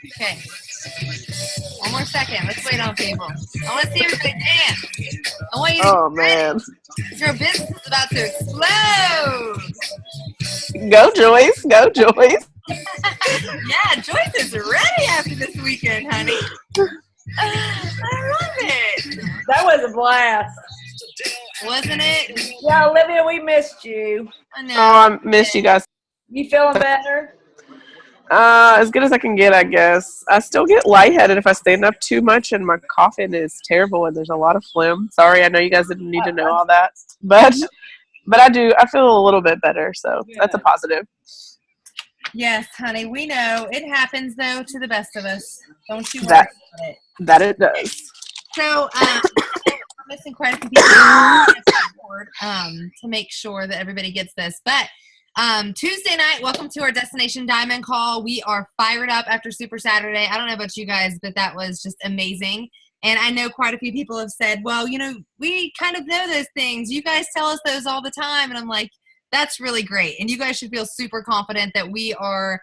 Okay. One more second. Let's wait on people. I want to see everybody dance. I want you to Oh, get ready. man. Your business is about to explode. Go, Joyce. Go, Joyce. Yeah, Joyce is ready after this weekend, honey. I love it. That was a blast. Wasn't it? Yeah, Olivia, we missed you. I know. Oh, I missed you guys. You feeling better? As good as I can get, I guess. I still get lightheaded if I stand up too much, and my coughing is terrible, and there's a lot of phlegm. Sorry, I know you guys didn't need to know all that, but I do. I feel a little bit better, so that's a positive. Yes, honey, we know. It happens, though, to the best of us. Don't you worry That about it. that it does. So, we're missing quite a few people to make sure that everybody gets this. But Tuesday night, welcome to our Destination Diamond Call. We are fired up after Super Saturday. I don't know about you guys, but that was just amazing. And I know quite a few people have said, well, you know, we kind of know those things. You guys tell us those all the time. And I'm like, that's really great. And you guys should feel super confident that we are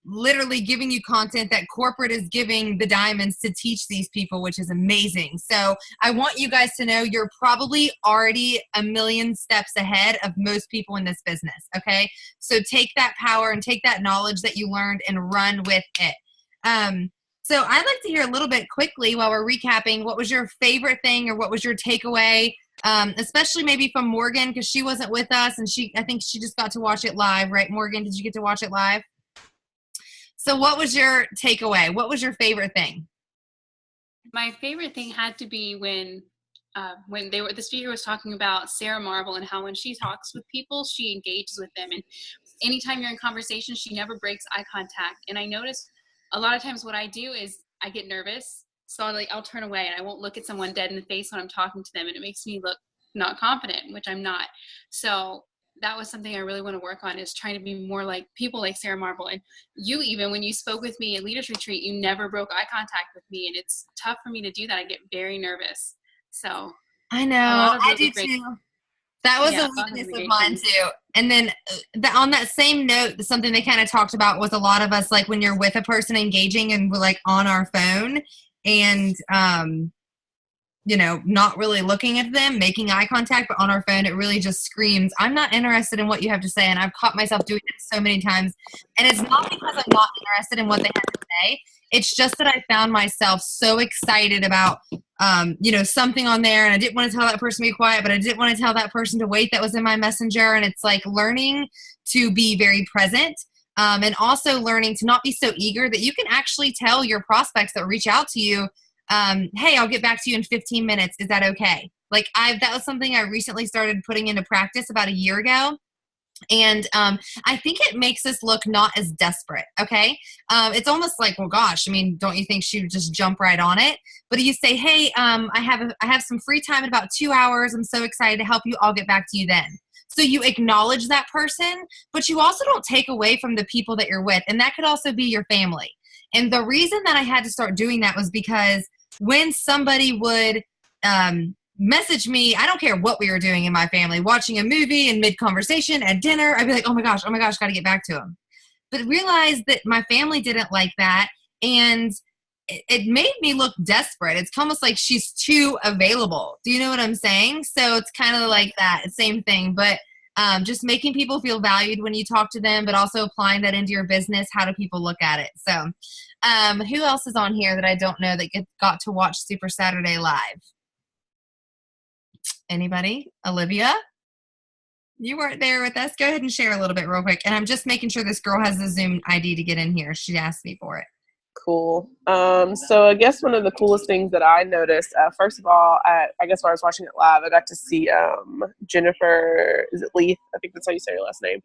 literally giving you content that corporate is giving the diamonds to teach these people, which is amazing. So I want you guys to know you're probably already a million steps ahead of most people in this business. Okay. So take that power and take that knowledge that you learned and run with it. So I'd like to hear a little bit quickly while we're recapping, what was your favorite thing or what was your takeaway? Especially maybe from Morgan, because she wasn't with us and I think she just got to watch it live, right? Morgan, did you get to watch it live? So what was your takeaway? What was your favorite thing? My favorite thing had to be when the speaker was talking about Sarah Marvel and how when she talks with people, she engages with them. And anytime you're in conversation, she never breaks eye contact. And I noticed a lot of times what I do is I get nervous. So I'll turn away and I won't look at someone dead in the face when I'm talking to them. And it makes me look not confident, which I'm not. So that was something I really want to work on, is trying to be more like people like Sarah Marvel. And you, even when you spoke with me at Leaders Retreat, you never broke eye contact with me. And it's tough for me to do that. I get very nervous. So I know, I do too. That was a weakness of mine too. And then on that same note, something they kind of talked about was a lot of us, like when you're with a person engaging and we're like on our phone and, you know, not really looking at them, making eye contact, but on our phone, it really just screams, I'm not interested in what you have to say. And I've caught myself doing it so many times. And it's not because I'm not interested in what they have to say. It's just that I found myself so excited about, you know, something on there. And I didn't want to tell that person to be quiet, but I didn't want to tell that person to wait that was in my messenger. And it's like learning to be very present. And also learning to not be so eager that you can actually tell your prospects that reach out to you, hey, I'll get back to you in 15 minutes. Is that okay? Like that was something I recently started putting into practice about a year ago. And I think it makes us look not as desperate, okay? It's almost like, well, gosh, I mean, don't you think she would just jump right on it? But you say, hey, I have some free time in about 2 hours. I'm so excited to help you. I'll get back to you then. So you acknowledge that person, but you also don't take away from the people that you're with. And that could also be your family. And the reason that I had to start doing that was because when somebody would message me, I don't care what we were doing in my family, watching a movie in mid-conversation at dinner, I'd be like, oh my gosh, got to get back to him. But realized that my family didn't like that, and it made me look desperate. It's almost like she's too available. Do you know what I'm saying? So it's kind of like that, same thing, but just making people feel valued when you talk to them, but also applying that into your business. How do people look at it? So who else is on here that I don't know that got to watch Super Saturday live? Anybody? Olivia? You weren't there with us. Go ahead and share a little bit real quick. And I'm just making sure this girl has the Zoom ID to get in here. She asked me for it. Cool. So I guess one of the coolest things that I noticed, first of all, I guess while I was watching it live, I got to see Jennifer, is it Leith? I think that's how you say her last name.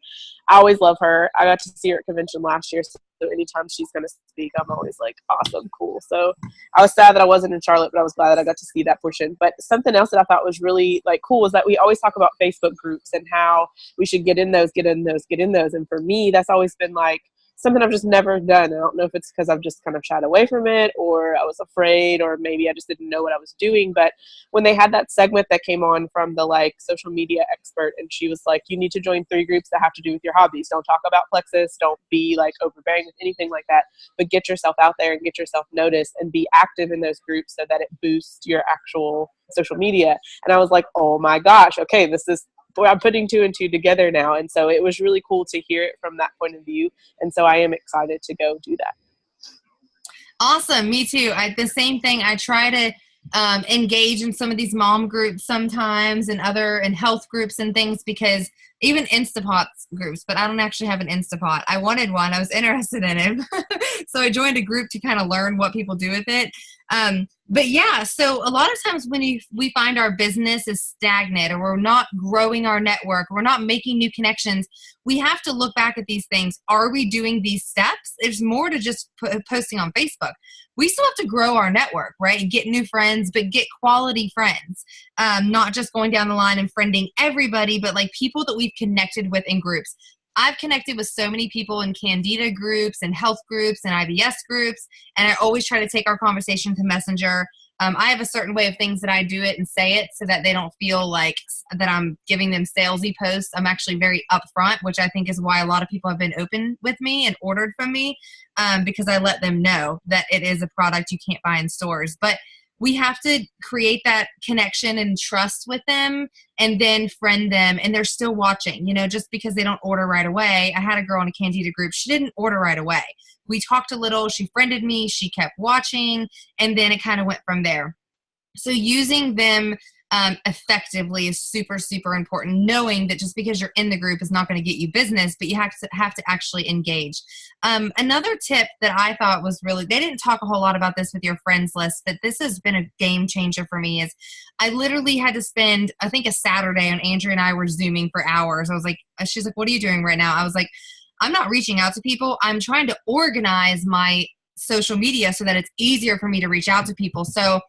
I always love her. I got to see her at convention last year, so anytime she's going to speak, I'm always like, awesome, cool. So I was sad that I wasn't in Charlotte, but I was glad that I got to see that portion. But something else that I thought was really like cool is that we always talk about Facebook groups and how we should get in those. And for me, that's always been like, something I've just never done. I don't know if it's because I've just kind of shied away from it, or I was afraid, or maybe I just didn't know what I was doing. But when they had that segment that came on from the like social media expert, and she was like, you need to join 3 groups that have to do with your hobbies. Don't talk about Plexus. Don't be like overbearing with anything like that, but get yourself out there and get yourself noticed and be active in those groups so that it boosts your actual social media. And I was like, oh my gosh, okay, this is, I'm putting 2 and 2 together now. And so it was really cool to hear it from that point of view. And so I am excited to go do that. Awesome. Me too. The same thing. I try to engage in some of these mom groups sometimes and health groups and things, because even Instapot groups, but I don't actually have an Instapot. I wanted one. I was interested in it. So I joined a group to kind of learn what people do with it. But yeah, so a lot of times when we find our business is stagnant, or we're not growing our network, we're not making new connections, we have to look back at these things. Are we doing these steps? There's more to just posting on Facebook. We still have to grow our network, right? And get new friends, but get quality friends. Not just going down the line and friending everybody, but like people that we've connected with in groups. I've connected with so many people in Candida groups and health groups and IBS groups, and I always try to take our conversation to Messenger. I have a certain way of things that I do it and say it so that they don't feel like that I'm giving them salesy posts. I'm actually very upfront, which I think is why a lot of people have been open with me and ordered from me, because I let them know that it is a product you can't buy in stores. But we have to create that connection and trust with them and then friend them. And they're still watching, just because they don't order right away. I had a girl in a Candida group. She didn't order right away. We talked a little. She friended me. She kept watching. And then it kind of went from there. So using them effectively is super, super important. Knowing that just because you're in the group is not going to get you business, but you have to actually engage. Another tip that I thought was really, they didn't talk a whole lot about this with your friends list, but this has been a game changer for me, is I literally had to spend, I think, a Saturday, and Andrea and I were Zooming for hours. I was like, she's like, what are you doing right now? I was like, I'm not reaching out to people. I'm trying to organize my social media so that it's easier for me to reach out to people. So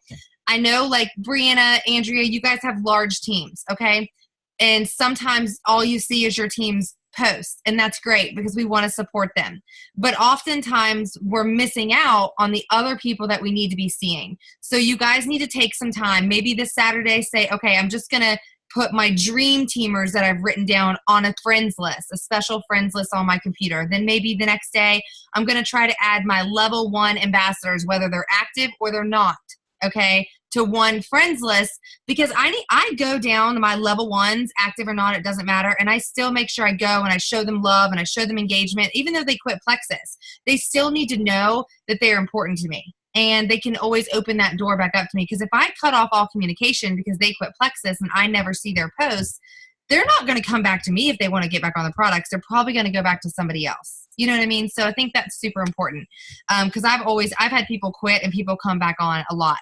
I know, like, Brianna, Andrea, you guys have large teams, okay? And sometimes all you see is your team's posts, and that's great because we want to support them. But oftentimes we're missing out on the other people that we need to be seeing. So you guys need to take some time. Maybe this Saturday say, okay, I'm just going to put my dream teamers that I've written down on a friends list, a special friends list on my computer. Then maybe the next day I'm going to try to add my level 1 ambassadors, whether they're active or they're not, okay, to one friends list, because I go down to my level 1s, active or not, it doesn't matter, and I still make sure I go and I show them love and I show them engagement. Even though they quit Plexus, they still need to know that they're important to me, and they can always open that door back up to me. Because if I cut off all communication because they quit Plexus and I never see their posts, they're not going to come back to me if they want to get back on the products. They're probably going to go back to somebody else. You know what I mean? So I think that's super important, because I've had people quit and people come back on a lot.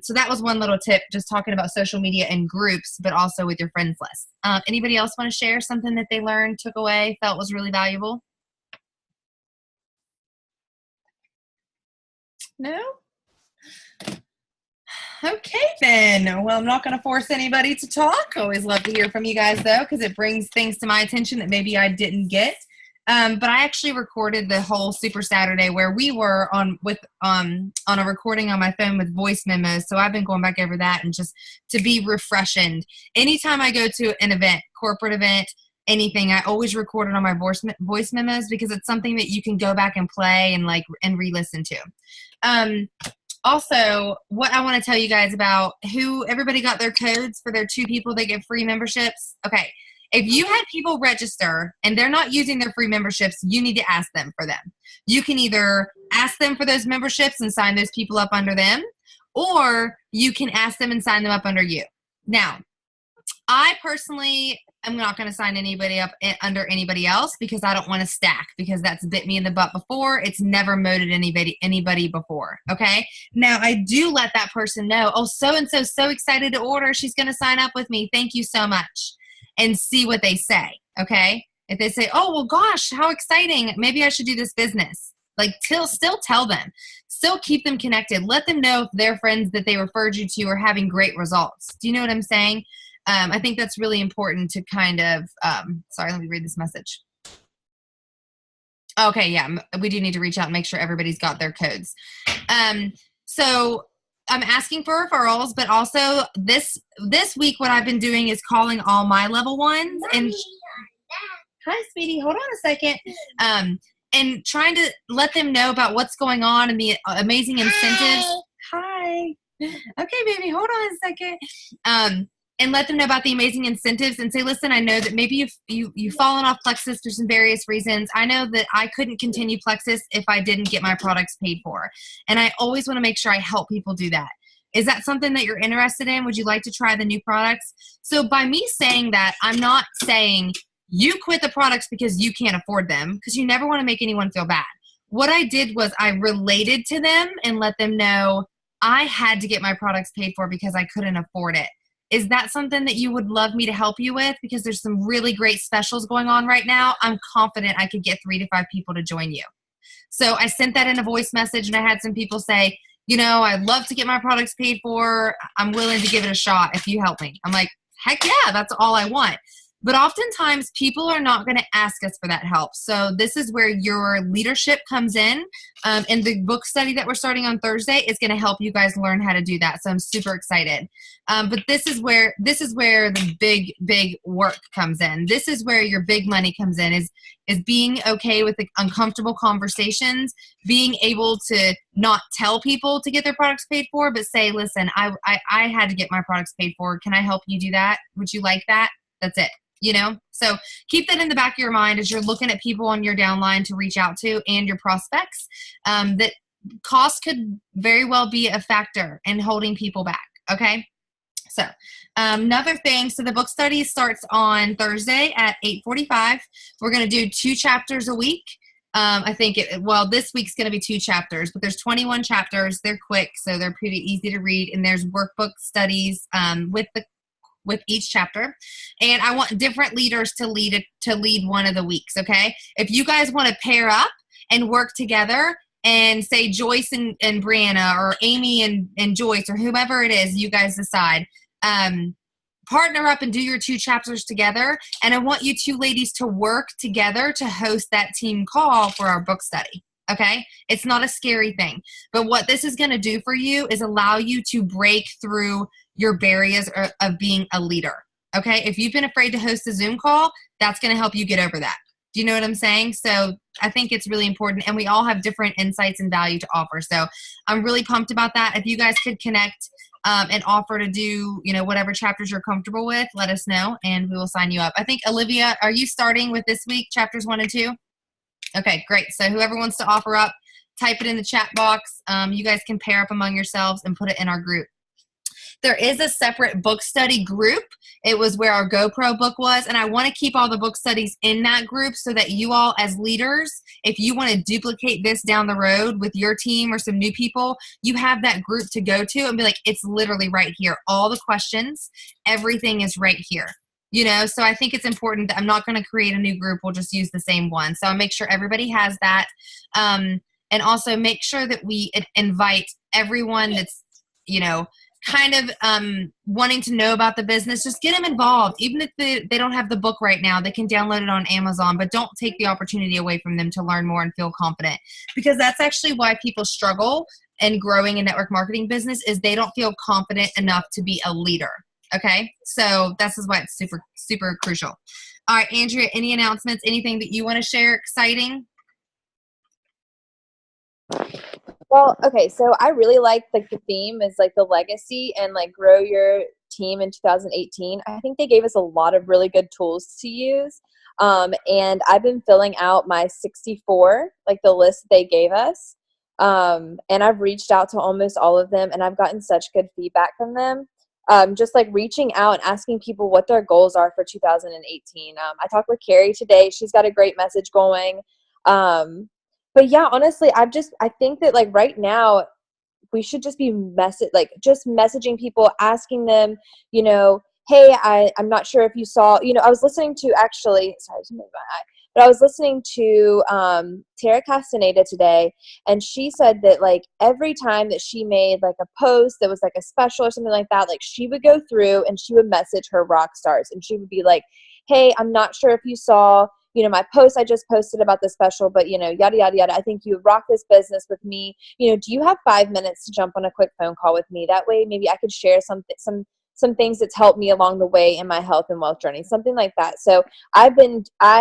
So that was one little tip, just talking about social media and groups, but also with your friends list. Anybody else want to share something that they learned, took away, felt was really valuable? No? Okay, then. Well, I'm not going to force anybody to talk. Always love to hear from you guys, though, because it brings things to my attention that maybe I didn't get. But I actually recorded the whole Super Saturday where we were on a recording on my phone with voice memos. So I've been going back over that and just to be refreshed. Anytime I go to an event, corporate event, anything, I always record it on my voice memos, because it's something that you can go back and play and re-listen to. Also, what I want to tell you guys about who everybody got their codes for their 2 people that get free memberships. Okay. If you had people register and they're not using their free memberships, you need to ask them for them. You can either ask them for those memberships and sign those people up under them, or you can ask them and sign them up under you. Now, I personally am not going to sign anybody up under anybody else, because I don't want to stack, because that's bit me in the butt before. It's never moted anybody before. Okay. Now I do let that person know, oh, so-and-so so excited to order. She's going to sign up with me. Thank you so much. And see what they say. Okay. If they say, oh, well, gosh, how exciting. Maybe I should do this business. Like, still tell them, still keep them connected. Let them know if their friends that they referred you to are having great results. Do you know what I'm saying? I think that's really important to kind of, sorry, let me read this message. Okay, yeah, we do need to reach out and make sure everybody's got their codes. So I'm asking for referrals, but also this week, what I've been doing is calling all my level ones and hi, sweetie, hold on a second. And trying to let them know about what's going on and the amazing incentives. Hi. Okay, baby, hold on a second. And let them know about the amazing incentives and say, listen, I know that maybe you've fallen off Plexus for some various reasons. I know that I couldn't continue Plexus if I didn't get my products paid for. And I always want to make sure I help people do that. Is that something that you're interested in? Would you like to try the new products? So by me saying that, I'm not saying you quit the products because you can't afford them, because you never want to make anyone feel bad. What I did was I related to them and let them know I had to get my products paid for because I couldn't afford it. Is that something that you would love me to help you with? Because there's some really great specials going on right now. I'm confident I could get 3 to 5 people to join you. So I sent that in a voice message, and I had some people say, you know, I'd love to get my products paid for. I'm willing to give it a shot if you help me. I'm like, heck yeah, that's all I want. But oftentimes people are not going to ask us for that help. So this is where your leadership comes in. And the book study that we're starting on Thursday is going to help you guys learn how to do that. So I'm super excited. But this is where the big work comes in. This is where your big money comes in, is being okay with the uncomfortable conversations, being able to not tell people to get their products paid for, but say, listen, I had to get my products paid for. Can I help you do that? Would you like that? That's it. You know, so keep that in the back of your mind as you're looking at people on your downline to reach out to and your prospects. That cost could very well be a factor in holding people back. Okay. So another thing, so the book study starts on Thursday at 8:45. We're going to do 2 chapters a week. I think this week's going to be 2 chapters, but there's 21 chapters. They're quick, so they're pretty easy to read. And there's workbook studies with each chapter, and I want different leaders to lead one of the weeks. Okay, if you guys want to pair up and work together, and say Joyce and Brianna, or Amy and Joyce, or whomever it is, you guys decide. Partner up and do your 2 chapters together, and I want you 2 ladies to work together to host that team call for our book study. Okay, it's not a scary thing, but what this is going to do for you is allow you to break through your barriers of being a leader. Okay, if you've been afraid to host a Zoom call, that's going to help you get over that. Do you know what I'm saying? So I think it's really important, and we all have different insights and value to offer. So I'm really pumped about that. If you guys could connect and offer to do, whatever chapters you're comfortable with, let us know, and we will sign you up. I think, Olivia, are you starting with this week, chapters 1 and 2? Okay, great. So whoever wants to offer up, type it in the chat box. You guys can pair up among yourselves and put it in our group. There is a separate book study group. It was where our GoPro book was, and I want to keep all the book studies in that group so that you all as leaders, if you want to duplicate this down the road with your team or some new people, you have that group to go to and be like, it's literally right here. All the questions, everything is right here. So I think it's important that I'm not going to create a new group. We'll just use the same one. So I'll make sure everybody has that. And also make sure that we invite everyone that's, kind of wanting to know about the business. Just get them involved. Even if they don't have the book right now, they can download it on Amazon, but don't take the opportunity away from them to learn more and feel confident, because that's actually why people struggle in growing a network marketing business, is they don't feel confident enough to be a leader. Okay, so this is why it's super, super crucial. All right, Andrea, any announcements, anything that you want to share exciting? Well, okay, so I really like the theme is the legacy and grow your team in 2018. I think they gave us a lot of really good tools to use. And I've been filling out my 64, the list they gave us. And I've reached out to almost all of them, and I've gotten such good feedback from them. Just reaching out and asking people what their goals are for 2018. I talked with Carrie today. She's got a great message going. But yeah, honestly, I think that right now we should just be just messaging people, asking them, hey, I'm not sure if you saw, I was listening to sorry to move my eye, but I was listening to Tara Castaneda today, and she said that every time that she made a post that was a special or something like that, she would go through and she would message her rock stars, and she would be like, hey, I'm not sure if you saw, my post I just posted about the special, but, yada, yada, yada. I think you would rock this business with me. Do you have 5 minutes to jump on a quick phone call with me? That way, maybe I could share some things that's helped me along the way in my health and wealth journey, something like that. So I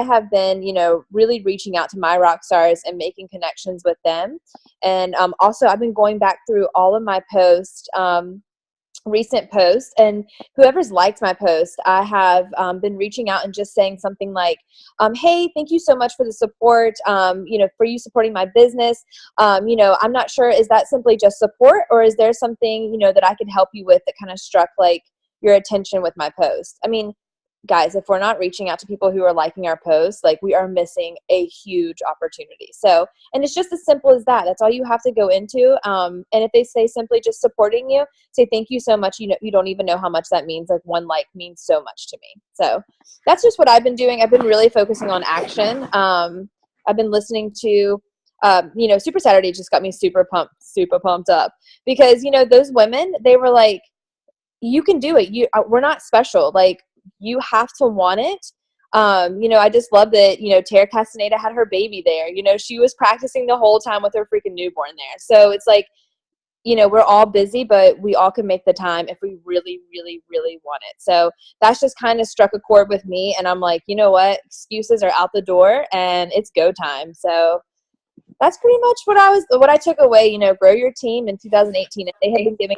have been, really reaching out to my rock stars and making connections with them. And also I've been going back through all of my recent posts, and whoever's liked my post, I have been reaching out and just saying something like, hey, thank you so much for the support, for you supporting my business. I'm not sure, is that simply just support, or is there something, that I could help you with that kind of struck like your attention with my post? I mean, guys, if we're not reaching out to people who are liking our posts, like, we are missing a huge opportunity. So, and it's just as simple as that. That's all you have to go into. And if they say simply just supporting you, say, thank you so much. You don't even know how much that means. Like, one like means so much to me. So that's just what I've been doing. I've been really focusing on action. I've been listening to, Super Saturday just got me super pumped up because, those women, they were like, you can do it. We're not special. Like, you have to want it. I just love that, Tara Castaneda had her baby there. She was practicing the whole time with her freaking newborn there. So it's like, we're all busy, but we all can make the time if we really, really, really want it. So that's just kind of struck a chord with me. And I'm like, you know what? Excuses are out the door and it's go time. So that's pretty much what I took away, grow your team in 2018. And they have been giving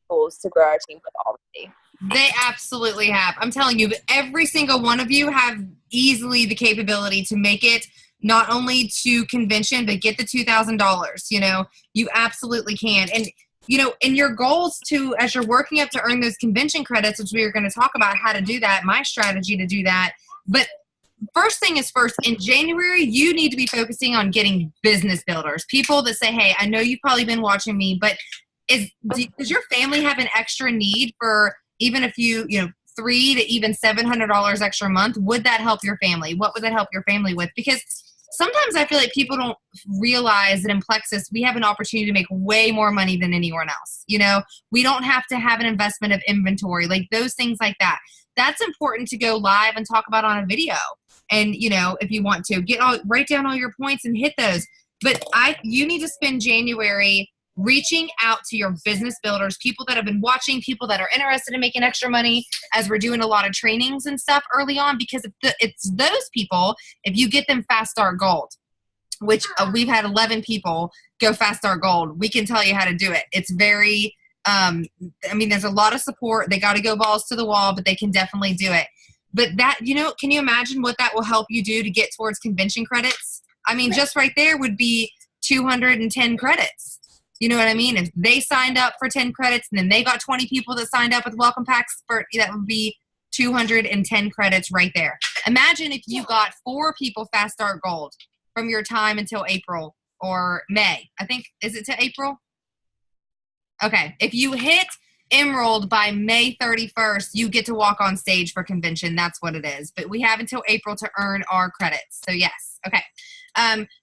tools to grow our team with already. They absolutely have. I'm telling you, every single one of you have easily the capability to make it not only to convention, but get the $2,000. You absolutely can. And, and your goals to, as you're working up to earn those convention credits, which we are going to talk about how to do that, my strategy to do that. But first thing is first, in January, you need to be focusing on getting business builders, people that say, hey, I know you've probably been watching me, but does your family have an extra need for even a few, $300 to even $700 extra a month? Would that help your family? What would that help your family with? Because sometimes I feel like people don't realize that in Plexus, we have an opportunity to make way more money than anyone else. We don't have to have an investment of inventory, like those things like that. That's important to go live and talk about on a video. And, if you want to write down all your points and hit those. But you need to spend January reaching out to your business builders, people that have been watching, people that are interested in making extra money, as we're doing a lot of trainings and stuff early on, because it's those people, if you get them Fast Start Gold, which we've had 11 people go Fast Start Gold, we can tell you how to do it. It's very, there's a lot of support. They got to go balls to the wall, but they can definitely do it. But that, can you imagine what that will help you do to get towards convention credits? Just right there would be 210 credits. You know what I mean? If they signed up for 10 credits and then they got 20 people that signed up with welcome packs, that would be 210 credits right there. Imagine if you got 4 people Fast Start Gold from your time until April or May. I think, is it to April? Okay. If you hit Emerald by May 31st, you get to walk on stage for convention. That's what it is. But we have until April to earn our credits. So yes. Okay.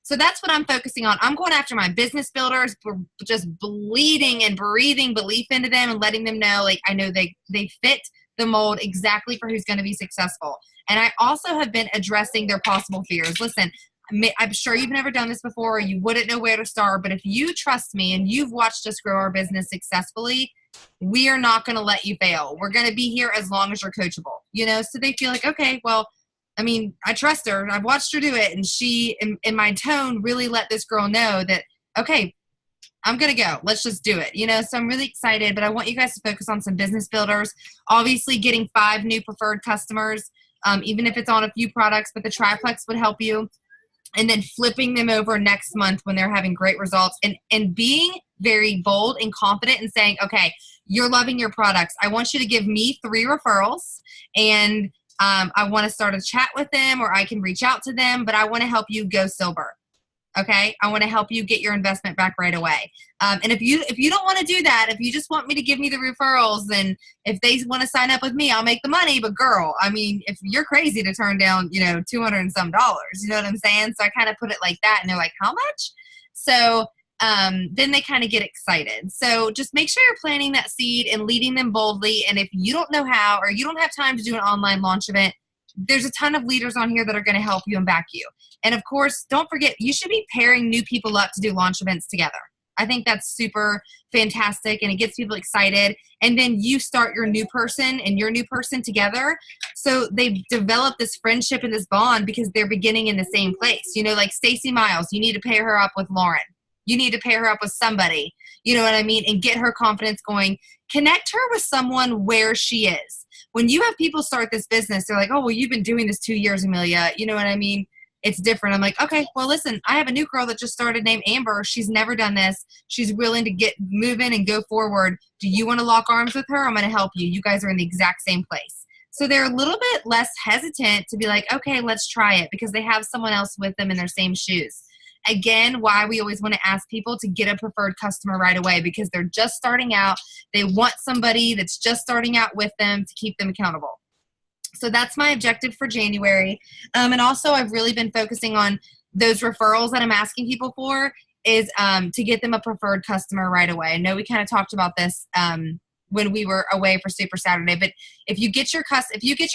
So that's what I'm focusing on. I'm going after my business builders. We're just bleeding and breathing belief into them and letting them know, like, I know they fit the mold exactly for who's going to be successful. And I also have been addressing their possible fears. Listen, I'm sure you've never done this before, or you wouldn't know where to start. But if you trust me and you've watched us grow our business successfully, we are not going to let you fail. We're going to be here as long as you're coachable, so they feel like, okay, well, I trust her. I've watched her do it. And she, in my tone, really let this girl know that, okay, I'm going to go. Let's just do it. So I'm really excited, but I want you guys to focus on some business builders. Obviously, getting 5 new preferred customers, even if it's on a few products, but the triplex would help you. And then flipping them over next month when they're having great results, and being very bold and confident and saying, okay, you're loving your products. I want you to give me 3 referrals, and I want to start a chat with them, or I can reach out to them, but I want to help you go silver. Okay. I want to help you get your investment back right away. And if you don't want to do that, if you just want me to give me the referrals, then if they want to sign up with me, I'll make the money. But girl, if you're crazy to turn down, $200 and some, you know what I'm saying? So I kind of put it like that, and they're like, how much? So then they kind of get excited. So just make sure you're planting that seed and leading them boldly. And if you don't know how, or you don't have time to do an online launch event, there's a ton of leaders on here that are going to help you and back you. And of course, don't forget, you should be pairing new people up to do launch events together. I think that's super fantastic, and it gets people excited. And then you start your new person and your new person together. So they've developed this friendship and this bond because they're beginning in the same place. You know, like Stacey Miles, you need to pair her up with Lauren. You need to pair her up with somebody, you know what I mean, and get her confidence going. Connect her with someone where she is. When you have people start this business, they're like, oh, well, you've been doing this 2 years, Amelia. You know what I mean? It's different. I'm like, okay, well, listen, I have a new girl that just started named Amber. She's never done this. She's willing to get moving and go forward. Do you want to lock arms with her? I'm going to help you. You guys are in the exact same place. So they're a little bit less hesitant to be like, okay, let's try it, because they have someone else with them in their same shoes. Again, why we always want to ask people to get a preferred customer right away, because they're just starting out. They want somebody that's just starting out with them to keep them accountable. So that's my objective for January. And also I've really been focusing on those referrals that I'm asking people for is to get them a preferred customer right away. I know we kind of talked about this when we were away for Super Saturday, but if you get your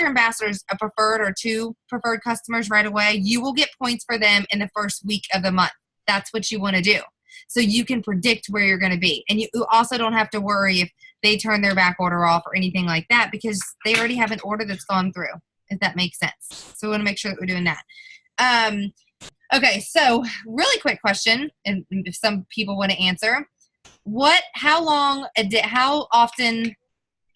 ambassadors a preferred or 2 preferred customers right away, you will get points for them in the first week of the month. That's what you want to do. So you can predict where you're going to be. And you also don't have to worry if they turn their back order off or anything like that, because they already have an order that's gone through, if that makes sense. So we want to make sure that we're doing that. Okay, so really quick question, and if some people want to answer, how often,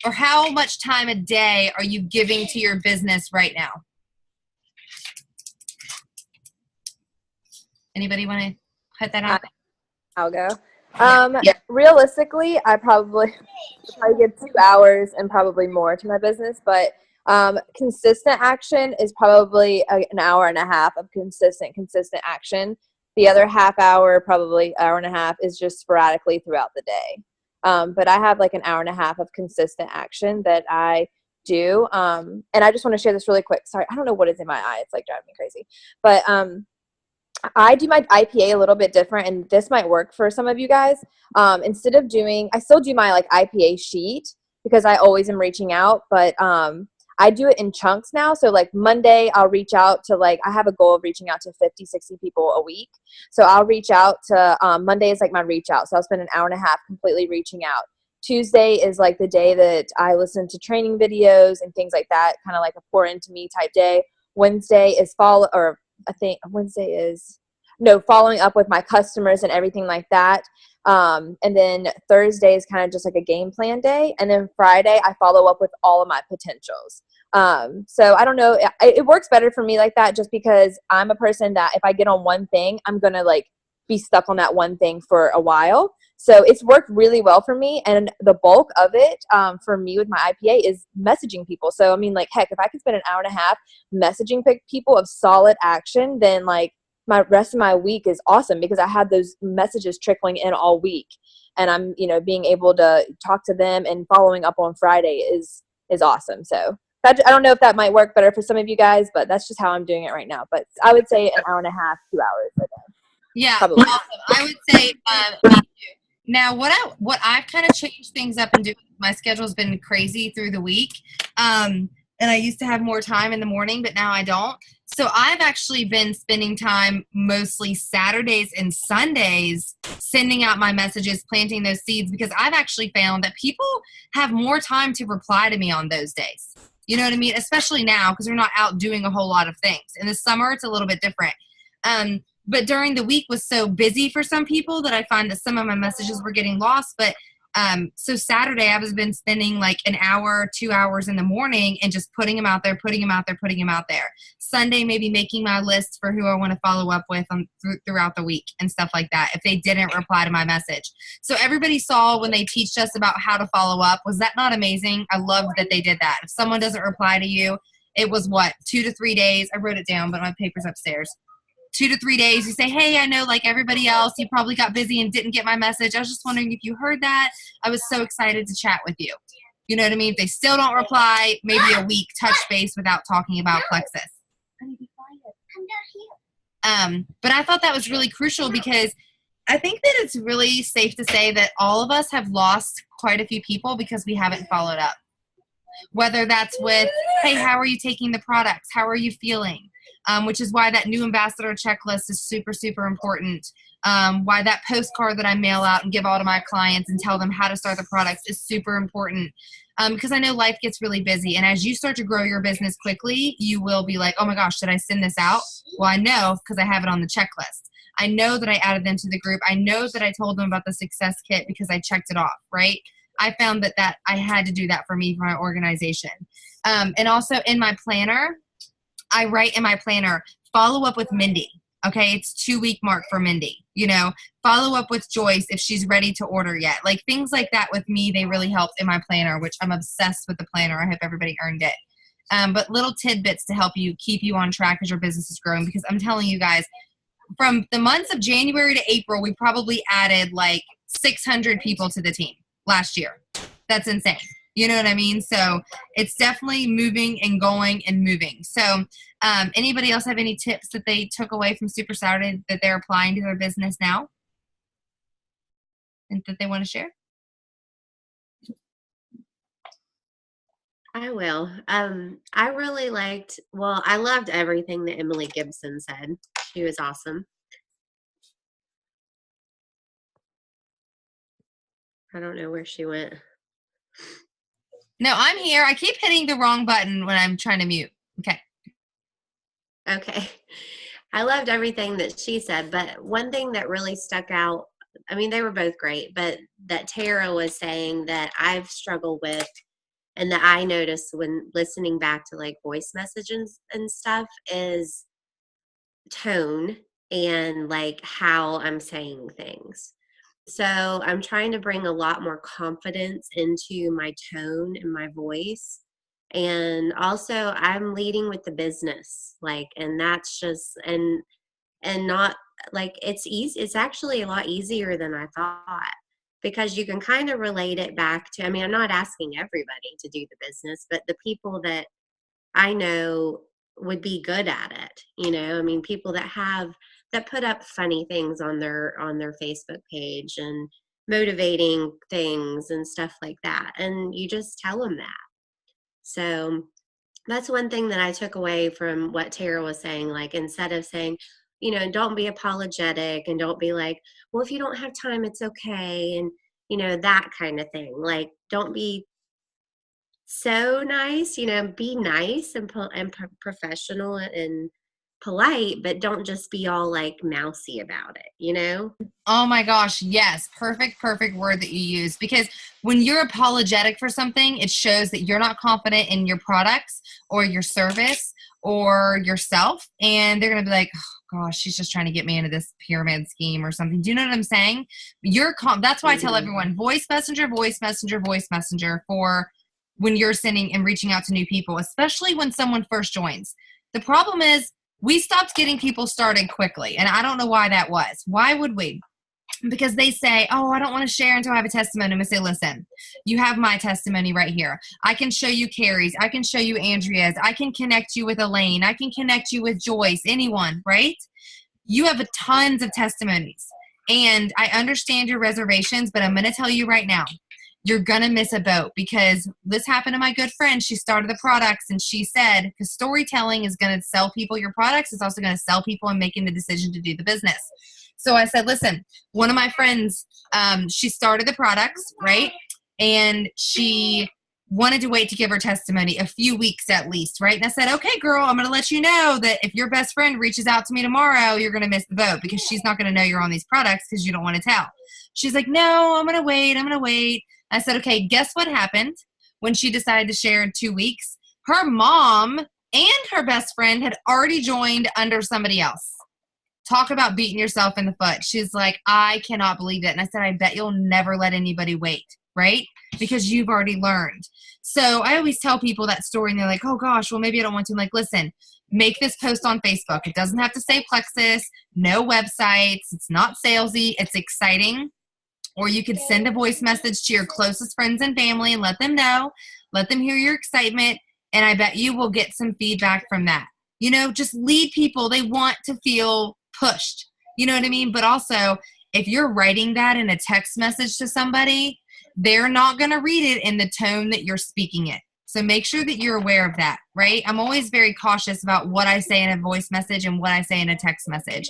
or how much time a day are you giving to your business right now? Anybody want to put that on? I'll go. Realistically, I probably give 2 hours and probably more to my business, but consistent action is probably an hour and a half of consistent action. The other half hour, probably hour and a half, is just sporadically throughout the day. But I have like an hour and a half of consistent action that I do. And I just want to share this really quick. Sorry, I don't know what is in my eye. It's like driving me crazy. But I do my IPA a little bit different, and this might work for some of you guys. I still do my like IPA sheet because I always am reaching out, but I do it in chunks now. So like Monday, I'll reach out to I have a goal of reaching out to 50, 60 people a week. So I'll reach out to, Monday is like my reach out. So I'll spend an hour and a half completely reaching out. Tuesday is like the day that I listen to training videos and things like that, kind of like a pour into me type day. Wednesday is following up with my customers and everything like that. And then Thursday is kind of just like a game plan day. And then Friday, I follow up with all of my potentials. So I don't know. It works better for me like that, just because I'm a person that if I get on one thing, I'm going to be stuck on that one thing for a while. So it's worked really well for me. And the bulk of it for me with my IPA is messaging people. So, I mean, heck, if I could spend an hour and a half messaging people of solid action, then my rest of my week is awesome, because I have those messages trickling in all week, and I'm, being able to talk to them and following up on Friday is awesome. So I don't know if that might work better for some of you guys, but that's just how I'm doing it right now. But I would say an hour and a half, 2 hours a day. Yeah, probably. awesome. I would say me too. Now, what I've kind of changed things up and do. My schedule's been crazy through the week, and I used to have more time in the morning, but now I don't. So I've actually been spending time mostly Saturdays and Sundays sending out my messages, planting those seeds, because I've actually found that people have more time to reply to me on those days. You know what I mean? Especially now, because we're not out doing a whole lot of things. In the summer, it's a little bit different. But during the week was so busy for some people that I find that some of my messages were getting lost. But so Saturday, I was been spending an hour, 2 hours in the morning and just putting them out there. Sunday, maybe making my list for who I want to follow up with throughout the week and stuff like that, if they didn't reply to my message. So everybody saw when they teached us about how to follow up. Was that not amazing? I loved that they did that. If someone doesn't reply to you, it was 2 to 3 days. I wrote it down, but my paper's upstairs. 2 to 3 days, you say, hey, I know everybody else, you probably got busy and didn't get my message. I was just wondering if you heard that. I was so excited to chat with you. You know what I mean? If they still don't reply, maybe a week, touch base without talking about Plexus. But I thought that was really crucial, because I think that it's really safe to say that all of us have lost quite a few people because we haven't followed up. whether that's with, hey, how are you taking the products? How are you feeling? Which is why that new ambassador checklist is super, super important. Why that postcard that I mail out and give all to my clients and tell them how to start the products is super important. Because I know life gets really busy. And as you start to grow your business quickly, you will be like, oh my gosh, did I send this out? Well, I know because I have it on the checklist. I know that I added them to the group. I know that I told them about the success kit because I checked it off, right? I found that I had to do that for me, for my organization. And also in my planner, I write in my planner, follow up with Mindy. Okay, it's 2-week mark for Mindy. Follow up with Joyce if she's ready to order yet. Like things like that with me, they really helped in my planner, which I'm obsessed with the planner. I hope everybody earned it. But little tidbits to help you keep you on track as your business is growing. Because I'm telling you guys, from the months of January to April, we probably added like 600 people to the team last year. That's insane. You know what I mean? So it's definitely moving and going and moving. So anybody else have any tips that they took away from Super Saturday that they're applying to their business now and that they want to share? I will. I really I loved everything that Emily Gibson said. She was awesome. I don't know where she went. No, I'm here. I keep hitting the wrong button when I'm trying to mute. Okay. I loved everything that she said, but one thing that really stuck out, I mean, they were both great, but that Tara was saying that I've struggled with and that I noticed when listening back to like voice messages and stuff is tone and like how I'm saying things. So I'm trying to bring a lot more confidence into my tone and my voice. And also I'm leading with the business, and that's just, and not like it's easy. It's actually a lot easier than I thought because you can kind of relate it back to, I mean, I'm not asking everybody to do the business, but the people that I know would be good at it. I mean, people that put up funny things on their Facebook page and motivating things and stuff like that. And you just tell them that. So that's one thing that I took away from what Tara was saying. Like, instead of saying, don't be apologetic and don't be like, well, if you don't have time, it's okay. And, that kind of thing. Like, don't be so nice, be nice and professional and polite, but don't just be all like mousy about it, Oh my gosh, yes. Perfect word that you use. Because when you're apologetic for something, it shows that you're not confident in your products or your service or yourself. And they're going to be like, oh gosh, she's just trying to get me into this pyramid scheme or something. Do you know what I'm saying? That's why I tell everyone, voice messenger for when you're sending and reaching out to new people, especially when someone first joins. The problem is we stopped getting people started quickly. And I don't know why that was. Why would we? Because they say, oh, I don't want to share until I have a testimony. I'm going to say, listen, you have my testimony right here. I can show you Carrie's. I can show you Andrea's. I can connect you with Elaine. I can connect you with Joyce, anyone, right? You have tons of testimonies. And I understand your reservations, but I'm going to tell you right now, you're going to miss a boat because this happened to my good friend. She started the products and she said, because storytelling is going to sell people your products. It's also going to sell people and making the decision to do the business. So I said, listen, one of my friends, she started the products, right? And she wanted to wait to give her testimony a few weeks at least, right? And I said, okay, girl, I'm going to let you know that if your best friend reaches out to me tomorrow, you're going to miss the boat because she's not going to know you're on these products because you don't want to tell. She's like, no, I'm going to wait. I said, okay, guess what happened when she decided to share in 2 weeks? Her mom and her best friend had already joined under somebody else. Talk about beating yourself in the foot. She's like, I cannot believe it. And I said, I bet you'll never let anybody wait, right? Because you've already learned. So I always tell people that story and they're like, oh gosh, well maybe I don't want to. I'm like, listen, make this post on Facebook. It doesn't have to say Plexus, no websites. It's not salesy. It's exciting. Or you could send a voice message to your closest friends and family and let them know, let them hear your excitement. And I bet you will get some feedback from that. Just lead people. They want to feel pushed. You know what I mean? But also, if you're writing that in a text message to somebody, they're not going to read it in the tone that you're speaking it. So make sure that you're aware of that, right? I'm always very cautious about what I say in a voice message and what I say in a text message.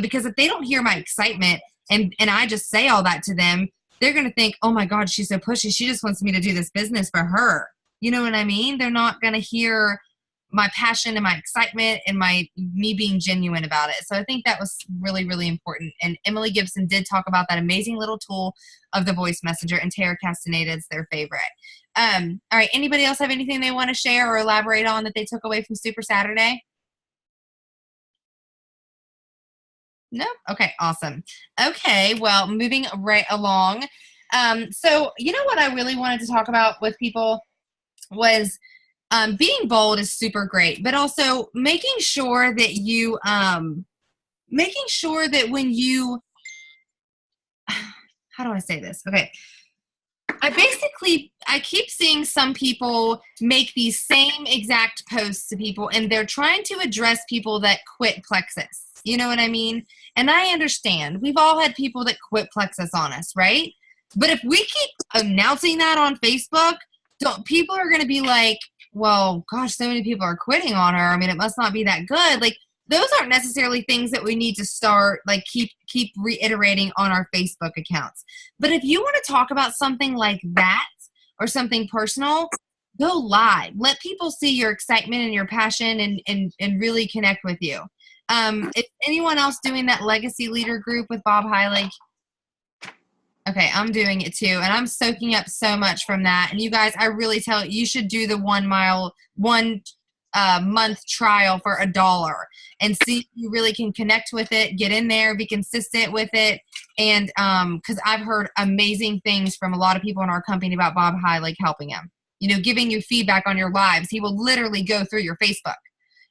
Because if they don't hear my excitement and I just say all that to them, they're going to think, oh my God, she's so pushy. She just wants me to do this business for her. You know what I mean? They're not going to hear my passion and my excitement and me being genuine about it. So I think that was really, really important. And Emily Gibson did talk about that amazing little tool of the voice messenger, and Tara Castaneda is their favorite. All right. Anybody else have anything they want to share or elaborate on that they took away from Super Saturday? No? Okay, awesome. Okay, well, moving right along. So you know what I really wanted to talk about with people was being bold is super great, but also making sure that you, when you, how do I say this? Okay. I keep seeing some people make these same exact posts to people, and they're trying to address people that quit Plexus. You know what I mean? And I understand. We've all had people that quit Plexus on us, right? But if we keep announcing that on Facebook, people are going to be like, well, gosh, so many people are quitting on her. I mean, it must not be that good. Like, those aren't necessarily things that we need to start, like, keep reiterating on our Facebook accounts. But if you want to talk about something like that or something personal, go live. Let people see your excitement and your passion and really connect with you. Is anyone else doing that Legacy Leader group with Bob Heilig? Okay, I'm doing it too, and I'm soaking up so much from that. And you guys, I really tell you should do the 1 month trial for $1 and see if you really can connect with it, get in there, be consistent with it. And because I've heard amazing things from a lot of people in our company about Bob Heilig helping him, giving you feedback on your lives. He will literally go through your Facebook.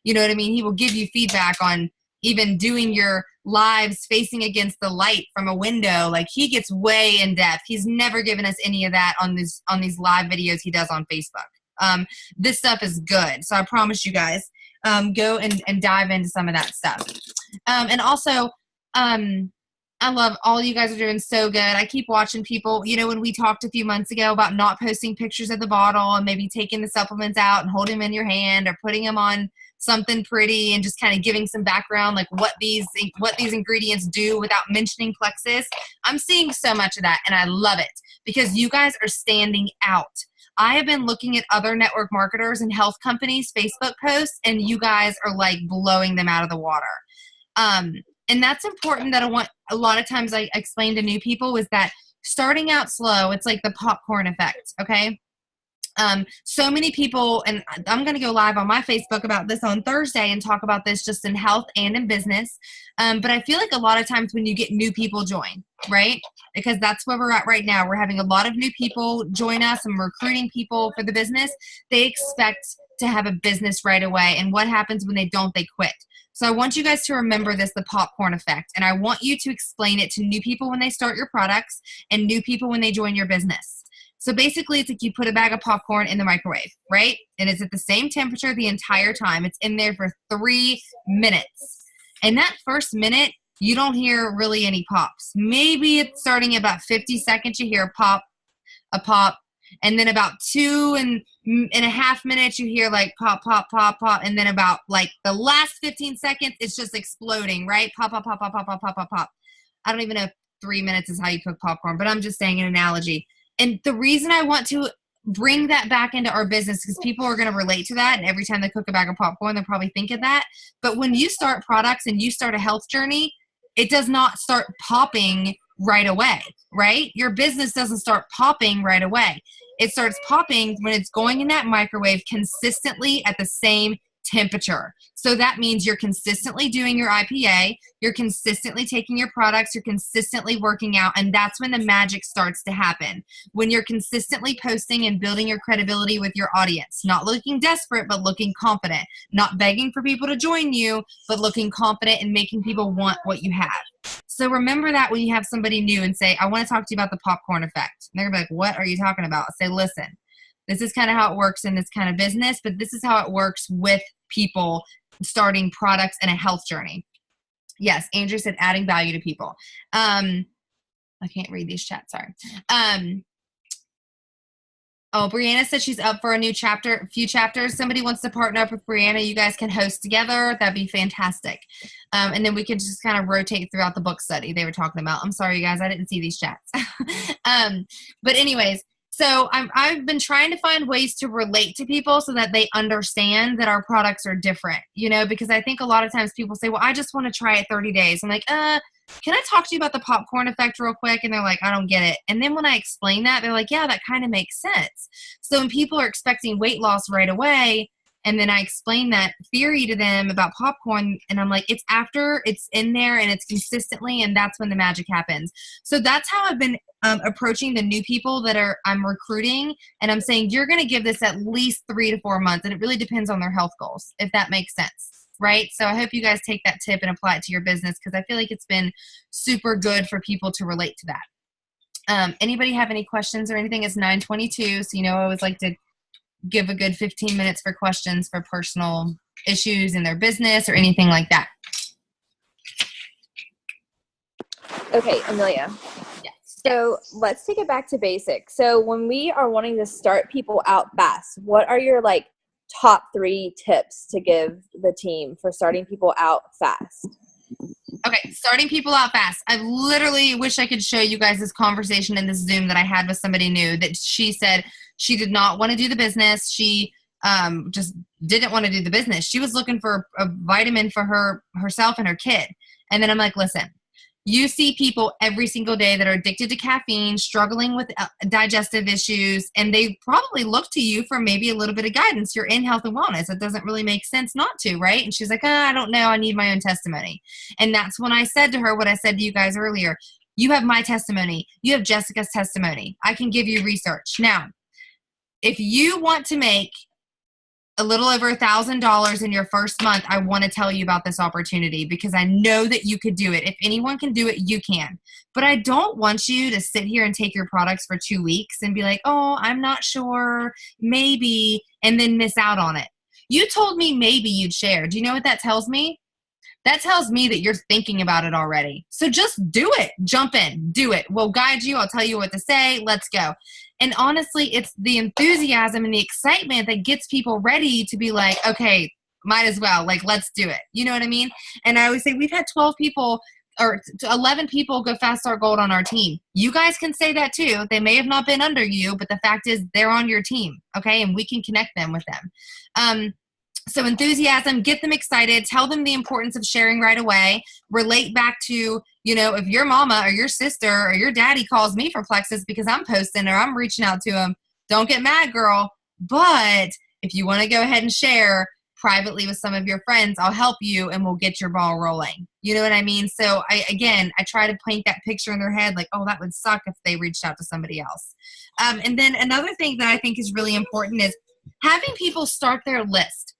You know what I mean? He will give you feedback on even doing your lives facing against the light from a window. Like, he gets way in depth. He's never given us any of that on these live videos he does on Facebook. This stuff is good. So I promise you guys, go and dive into some of that stuff. And also, I love all you guys are doing so good. I keep watching people, when we talked a few months ago about not posting pictures of the bottle and maybe taking the supplements out and holding them in your hand or putting them on something pretty and just kind of giving some background, like what these ingredients do without mentioning Plexus. I'm seeing so much of that, and I love it because you guys are standing out. I have been looking at other network marketers and health companies' Facebook posts, and you guys are like blowing them out of the water. And that's important. That a lot of times I explain to new people is that starting out slow, it's like the popcorn effect. Okay. So many people, and I'm going to go live on my Facebook about this on Thursday and talk about this just in health and in business. But I feel like a lot of times when you get new people join, right? Because that's where we're at right now. We're having a lot of new people join us and recruiting people for the business. They expect to have a business right away. And what happens when they don't? They quit. So I want you guys to remember this, the popcorn effect. And I want you to explain it to new people when they start your products and new people when they join your business. So basically, it's like you put a bag of popcorn in the microwave, right? And it's at the same temperature the entire time. It's in there for 3 minutes. And that first minute, you don't hear really any pops. Maybe it's starting at about 50 seconds, you hear a pop. And then about 2.5 minutes, you hear like pop, pop, pop, pop. And then about like the last 15 seconds, it's just exploding, right? Pop, pop, pop, pop, pop, pop, pop, pop, pop. I don't even know if 3 minutes is how you cook popcorn, but I'm just saying an analogy. And the reason I want to bring that back into our business, because people are going to relate to that. And every time they cook a bag of popcorn, they'll probably think of that. But when you start products and you start a health journey, it does not start popping right away, right? Your business doesn't start popping right away. It starts popping when it's going in that microwave consistently at the same temperature. So that means you're consistently doing your IPA, you're consistently taking your products, you're consistently working out, and that's when the magic starts to happen. When you're consistently posting and building your credibility with your audience, not looking desperate, but looking confident, not begging for people to join you, but looking confident and making people want what you have. So remember that when you have somebody new and say, I want to talk to you about the popcorn effect. And they're going to be like, what are you talking about? Say, listen, this is kind of how it works in this kind of business, but this is how it works with people starting products and a health journey. Yes, Andrew said adding value to people. I can't read these chats, sorry. Oh, Brianna said she's up for a few chapters. Somebody wants to partner up with Brianna. You guys can host together. That'd be fantastic. And then we could just kind of rotate throughout the book study they were talking about. I'm sorry, you guys, I didn't see these chats. But anyways, so I've been trying to find ways to relate to people so that they understand that our products are different, because I think a lot of times people say, well, I just want to try it 30 days. I'm like, can I talk to you about the popcorn effect real quick? And they're like, I don't get it. And then when I explain that, they're like, yeah, that kind of makes sense. So when people are expecting weight loss right away, and then I explain that theory to them about popcorn, and I'm like, it's after it's in there and it's consistently, and that's when the magic happens. So that's how I've been approaching the new people that I'm recruiting. And I'm saying, you're going to give this at least 3 to 4 months. And it really depends on their health goals, if that makes sense. Right? So I hope you guys take that tip and apply it to your business, because I feel like it's been super good for people to relate to that. Anybody have any questions or anything? It's 9:22. So, I always like to give a good 15 minutes for questions for personal issues in their business or anything like that. Okay, Amelia. Yes. So let's take it back to basics. So when we are wanting to start people out fast, what are your top 3 tips to give the team for starting people out fast? Okay, starting people out fast. I literally wish I could show you guys this conversation in this Zoom that I had with somebody new, that she said she did not want to do the business. She just didn't want to do the business. She was looking for a vitamin for herself and her kid. And then I'm like, listen, you see people every single day that are addicted to caffeine, struggling with digestive issues, and they probably look to you for maybe a little bit of guidance. You're in health and wellness. It doesn't really make sense not to, right? And she's like, I don't know. I need my own testimony. And that's when I said to her what I said to you guys earlier. You have my testimony. You have Jessica's testimony. I can give you research. Now, if you want to make a little over $1,000 in your first month, I want to tell you about this opportunity, because I know that you could do it. If anyone can do it, you can. But I don't want you to sit here and take your products for 2 weeks and be like, oh, I'm not sure, maybe, and then miss out on it. You told me maybe you'd share. Do you know what that tells me? That tells me that you're thinking about it already. So just do it. Jump in. Do it. We'll guide you. I'll tell you what to say. Let's go. And honestly, it's the enthusiasm and the excitement that gets people ready to be like, okay, might as well. Let's do it. You know what I mean? And I always say we've had 12 people or 11 people go Fast Start Gold on our team. You guys can say that too. They may have not been under you, but the fact is they're on your team. Okay. And we can connect them with them. So enthusiasm, get them excited, tell them the importance of sharing right away, relate back to, if your mama or your sister or your daddy calls me for Plexus because I'm posting or I'm reaching out to them, don't get mad, girl. But if you want to go ahead and share privately with some of your friends, I'll help you and we'll get your ball rolling. You know what I mean? So I try to paint that picture in their head like, oh, that would suck if they reached out to somebody else. And then another thing that I think is really important is having people start their list.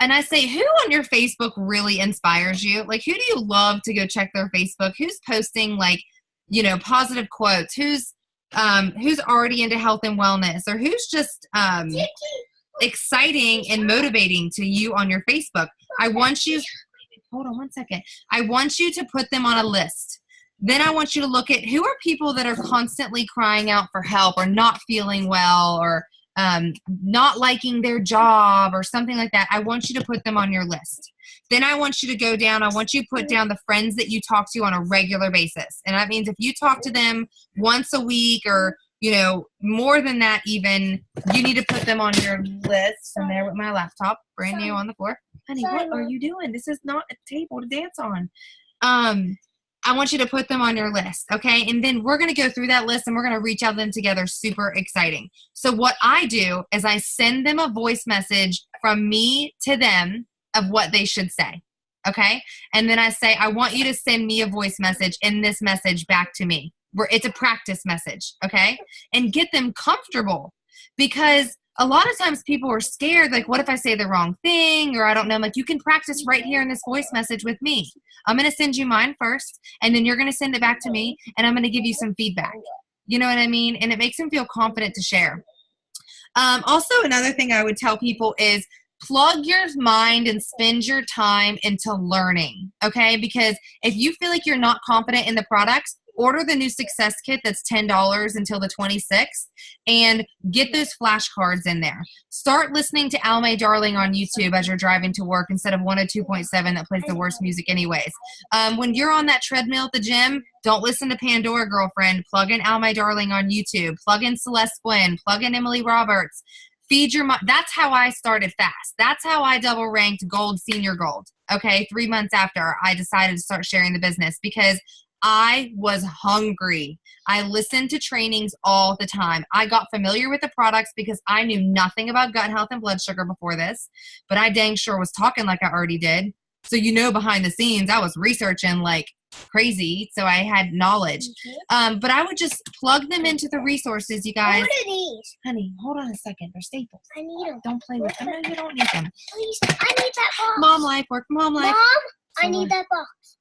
And I say, who on your Facebook really inspires you? Who do you love to go check their Facebook? Who's posting positive quotes? Who's already into health and wellness, or who's just exciting and motivating to you on your Facebook? Hold on one second. I want you to put them on a list. Then I want you to look at who are people that are constantly crying out for help or not feeling well or not liking their job or something like that. I want you to put them on your list. Then I want you to go down. I want you to put down the friends that you talk to on a regular basis. And that means if you talk to them once a week or, more than that even, you need to put them on your list. I'm there with my laptop, brand new on the floor. Honey, what are you doing? This is not a table to dance on. I want you to put them on your list, okay? And then we're going to go through that list and we're going to reach out to them together. Super exciting. So what I do is I send them a voice message from me to them of what they should say, okay? And then I say, I want you to send me a voice message and this message back to me. It's a practice message, okay? And get them comfortable, because a lot of times people are scared, what if I say the wrong thing, or I don't know. You can practice right here in this voice message with me. I'm going to send you mine first, and then you're going to send it back to me, and I'm going to give you some feedback. You know what I mean? And it makes them feel confident to share. Also, another thing I would tell people is plug your mind and spend your time into learning, okay? Because if you feel like you're not confident in the products, order the new success kit that's $10 until the 26th, and get those flashcards in there. Start listening to Almay Darling on YouTube as you're driving to work instead of 102.7 that plays the worst music anyways. When you're on that treadmill at the gym, don't listen to Pandora Girlfriend. Plug in Almay Darling on YouTube. Plug in Celeste Gwynn. Plug in Emily Roberts. Feed your mind. That's how I started fast. That's how I double ranked gold, senior gold. Okay, 3 months after I decided to start sharing the business, because I was hungry. I listened to trainings all the time. I got familiar with the products because I knew nothing about gut health and blood sugar before this, but I dang sure was talking like I already did. So, behind the scenes, I was researching like crazy, so I had knowledge. But I would just plug them into the resources, you guys. What are these? Honey, hold on a second. They're staples. I need them. Don't play with them. No, you don't need them. Please, I need that box. Mom life, work mom life. Mom, I need that box.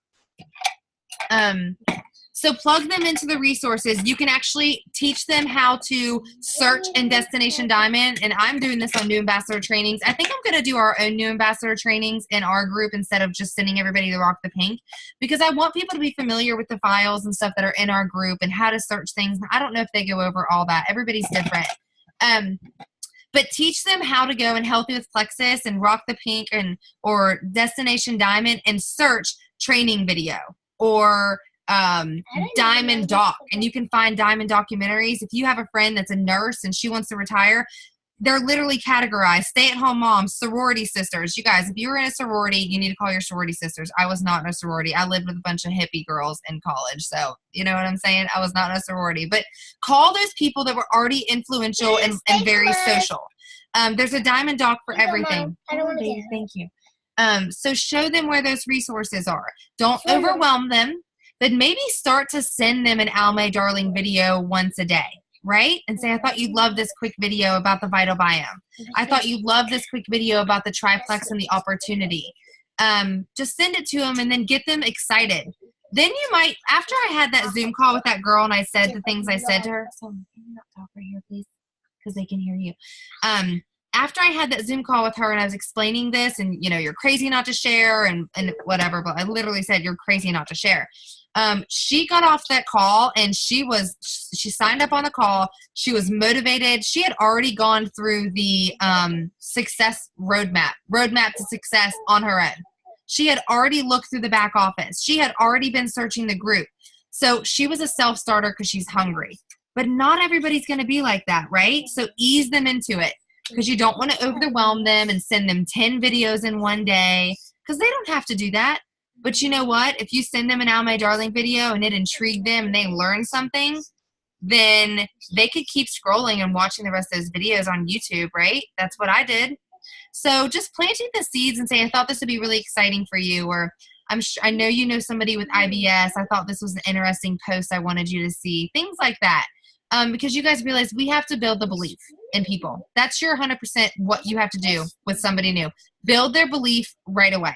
So plug them into the resources. You can actually teach them how to search in Destination Diamond. And I'm doing this on new ambassador trainings. I think I'm going to do our own new ambassador trainings in our group instead of just sending everybody to Rock the Pink, because I want people to be familiar with the files and stuff that are in our group and how to search things. I don't know if they go over all that. Everybody's different. But teach them how to go and Healthy with Plexus and Rock the Pink or Destination Diamond and search training video or Diamond Doc. And you can find Diamond documentaries. If you have a friend that's a nurse and she wants to retire, they're literally categorized. Stay-at-home moms, sorority sisters. You guys, if you're in a sorority, you need to call your sorority sisters. I was not in a sorority. I lived with a bunch of hippie girls in college. So, you know what I'm saying? I was not in a sorority. But call those people that were already influential and very social. There's a Diamond Doc for everything. I don't want to get it. Thank you. So show them where those resources are. Don't overwhelm them, but maybe start to send them an Almay Darling video once a day, right? And say, I thought you'd love this quick video about the Vital Biome. I thought you'd love this quick video about the triplex and the opportunity. Just send it to them and then get them excited. Then you might, after I had that Zoom call with that girl and I said the things I said to her, so can you not talk right here, please? Because they can hear you. After I had that Zoom call with her and I was explaining this and, you're crazy not to share and whatever, but I literally said, you're crazy not to share. She got off that call and she signed up on the call. She was motivated. She had already gone through the success roadmap to success on her own. She had already looked through the back office. She had already been searching the group. So she was a self-starter because she's hungry. But not everybody's going to be like that, right? So ease them into it, because you don't want to overwhelm them and send them 10 videos in one day, because they don't have to do that. But you know what? If you send them an Almay Darling video and it intrigued them and they learn something, then they could keep scrolling and watching the rest of those videos on YouTube, right? That's what I did. So just planting the seeds and saying, I thought this would be really exciting for you, or I know you know somebody with IBS. I thought this was an interesting post I wanted you to see. Things like that. Because you guys realize we have to build the belief in people. That's your 100% what you have to do with somebody new. Build their belief right away.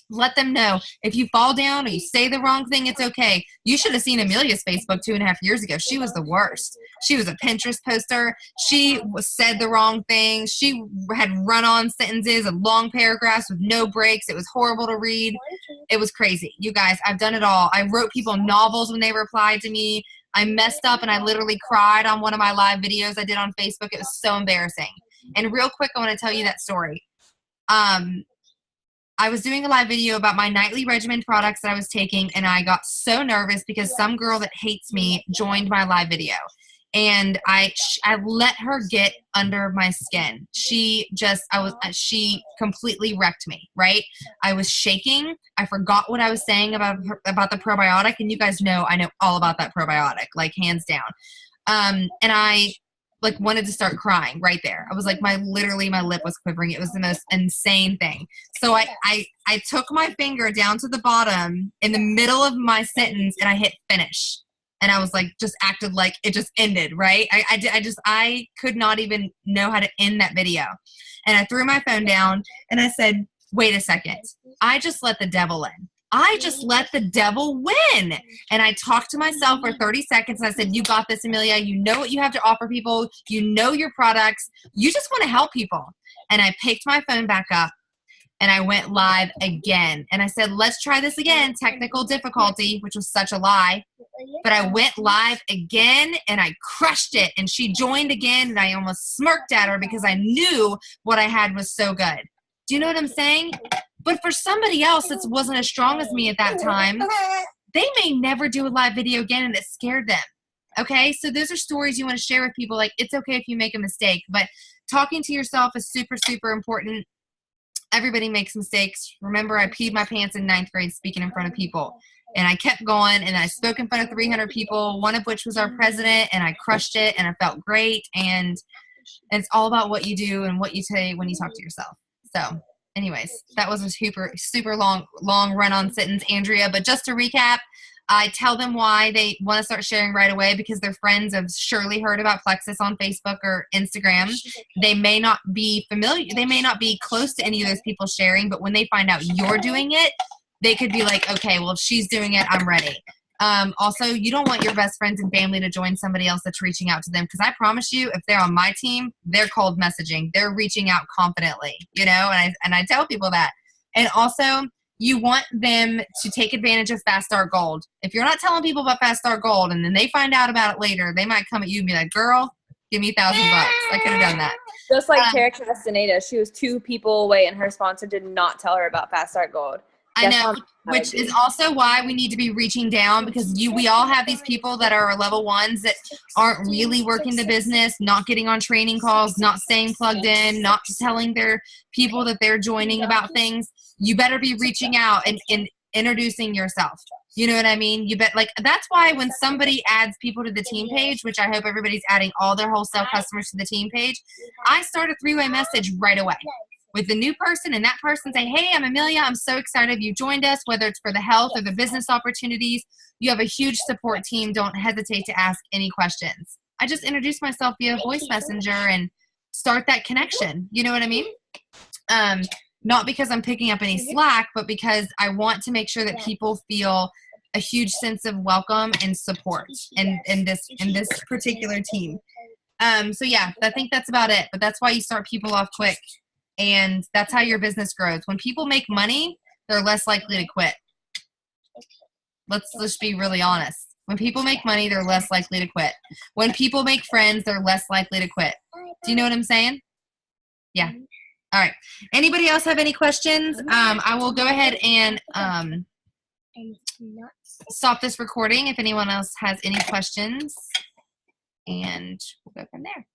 Let them know if you fall down or you say the wrong thing, it's okay. You should have seen Amelia's Facebook 2.5 years ago. She was the worst. She was a Pinterest poster. She said the wrong thing. She had run-on sentences and long paragraphs with no breaks. It was horrible to read. It was crazy. You guys, I've done it all. I wrote people novels when they replied to me. I messed up and I literally cried on one of my live videos I did on Facebook. It was so embarrassing. And real quick, I want to tell you that story. I was doing a live video about my nightly regimen products that I was taking, and I got so nervous because some girl that hates me joined my live video. And I let her get under my skin. She completely wrecked me, right? I was shaking. I forgot what I was saying about the probiotic. And you guys know, I know all about that probiotic, like hands down. And I wanted to start crying right there. I was like, my lip was quivering. It was the most insane thing. So I took my finger down to the bottom in the middle of my sentence and I hit finish. And I was like, just acted like it just ended, right? I could not even know how to end that video. And I threw my phone down and I said, wait a second. I just let the devil in. I just let the devil win. And I talked to myself for 30 seconds. And I said, you got this, Amelia. You know what you have to offer people. You know your products. You just want to help people. And I picked my phone back up. and I went live again. And I said, let's try this again. Technical difficulty, which was such a lie. But I went live again and I crushed it. And she joined again and I almost smirked at her because I knew what I had was so good. Do you know what I'm saying? But for somebody else that wasn't as strong as me at that time, they may never do a live video again and it scared them. Okay, so those are stories you want to share with people. Like, it's okay if you make a mistake, but talking to yourself is super, super important. Everybody makes mistakes. Remember, I peed my pants in 9th grade speaking in front of people. And I kept going, and I spoke in front of 300 people, one of which was our president, and I crushed it, and I felt great. And it's all about what you do and what you say when you talk to yourself. So anyways, that was a super, super long run-on sentence, Andrea. But just to recap, I tell them why they want to start sharing right away, because their friends have surely heard about Plexus on Facebook or Instagram. They may not be familiar. They may not be close to any of those people sharing, but when they find out you're doing it, they could be like, okay, well, if she's doing it, I'm ready. Also, you don't want your best friends and family to join somebody else that's reaching out to them, because I promise you, if they're on my team, they're cold messaging. They're reaching out confidently, you know, and I tell people that. And also, you want them to take advantage of Fast Start Gold. If you're not telling people about Fast Start Gold and then they find out about it later, they might come at you and be like, girl, give me $1,000. I could have done that. Just like Tara Castaneda, she was 2 people away and her sponsor did not tell her about Fast Start Gold. I know, which is also why we need to be reaching down, because we all have these people that are level 1s that aren't really working the business, not getting on training calls, not staying plugged in, not telling their people that they're joining about things. You better be reaching out and introducing yourself. You know what I mean? You bet. Like, that's why when somebody adds people to the team page, which I hope everybody's adding all their wholesale customers to the team page, I start a 3-way message right away with the new person, and that person say, hey, I'm Amelia. I'm so excited you joined us, whether it's for the health or the business opportunities. You have a huge support team. Don't hesitate to ask any questions. I just introduce myself via voice messenger and start that connection. You know what I mean? Not because I'm picking up any slack, but because I want to make sure that people feel a huge sense of welcome and support in this particular team. So yeah, I think that's about it. But that's why you start people off quick. And that's how your business grows. When people make money, they're less likely to quit. Let's just be really honest. When people make money, they're less likely to quit. When people make friends, they're less likely to quit. Do you know what I'm saying? Yeah. All right. Anybody else have any questions? I will go ahead and stop this recording if anyone else has any questions. And we'll go from there.